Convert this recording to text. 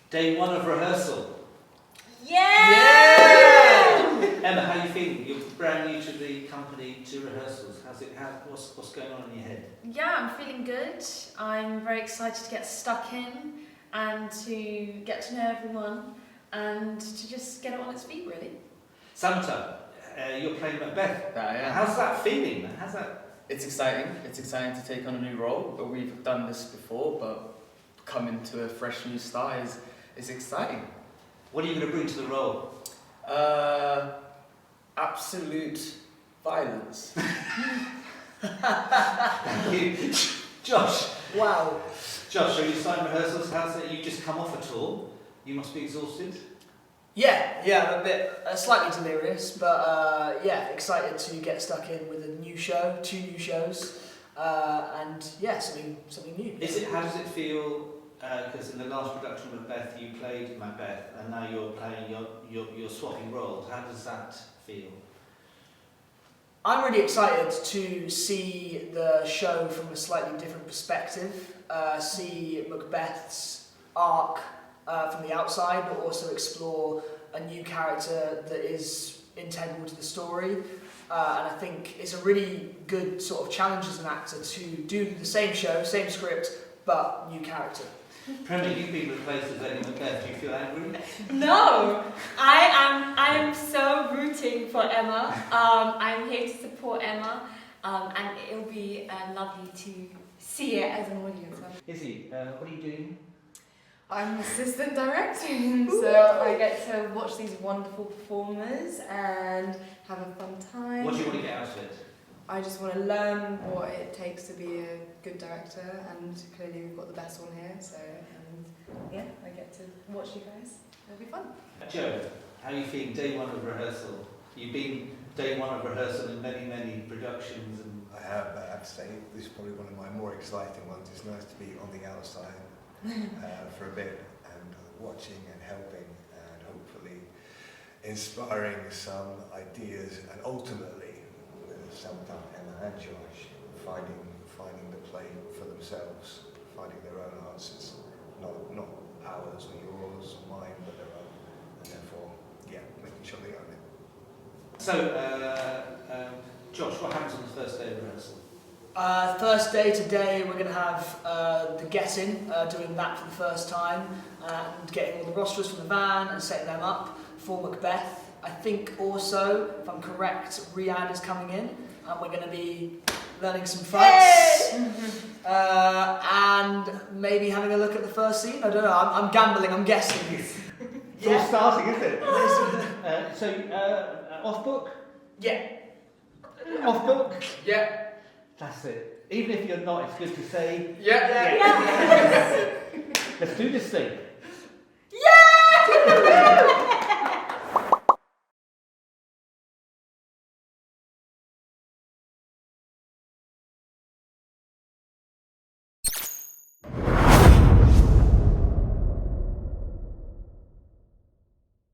Day one of rehearsal. Yeah! Emma, how are you feeling? You're brand new to the company, to rehearsals. What's going on in your head? Yeah, I'm feeling good. I'm very excited to get stuck in and to get to know everyone and to just get it on its feet, really. Samantha, you're playing Macbeth. Yeah. How's that feeling, man? How's that? It's exciting. It's exciting to take on a new role, but we've done this before, but coming to a fresh new style is exciting. What are you going to bring to the role? Absolute violence. Thank you. Josh. Wow. Josh, so you starting rehearsals? How's it? You just come off a tour. You must be exhausted. Yeah, I'm a bit slightly delirious, but yeah, excited to get stuck in with a new show, 2 new shows, and yeah, something new. How does it feel? Because in the last production of Macbeth, you played Macbeth, and now you're playing. You're swapping roles. How does that feel? I'm really excited to see the show from a slightly different perspective, see Macbeth's arc from the outside, but also explore a new character that is integral to the story. And I think it's a really good sort of challenge as an actor to do the same show, same script, but new character. PREMI, you've been replaced as Lady Macbeth. Do you feel angry? No, I am so rooting for Emma. I'm here to support Emma, and it'll be lovely to see it as an audience. Izzy, what are you doing? I'm assistant directing, so I get to watch these wonderful performers and have a fun time. What do you want to get out of it? I just want to learn what it takes to be a good director, and clearly we've got the best one here, so yeah, I get to watch you guys. It'll be fun. Joe, how are you feeling? Day one of rehearsal. You've been day one of rehearsal in many productions. And I have to say, this is probably one of my more exciting ones. It's nice to be on the outside for a bit and watching and helping and hopefully inspiring some ideas and ultimately, sometimes Emma and Josh, finding the play for themselves, finding their own answers, not ours or yours or mine, but their own, and therefore, yeah, making sure they own it. So, Josh, what happens on the first day of rehearsal? First day today, we're going to have the get-in, doing that for the first time, and getting all the rosters from the van and setting them up for Macbeth. I think also, if I'm correct, Rhiannon is coming in, and we're going to be learning some fights, and maybe having a look at the first scene. I don't know, I'm gambling, I'm guessing. It's all starting, isn't it? Off book? Yeah. Off book? Yeah. That's it. Even if you're not, it's good to say. Yeah. Let's do this thing. Yeah!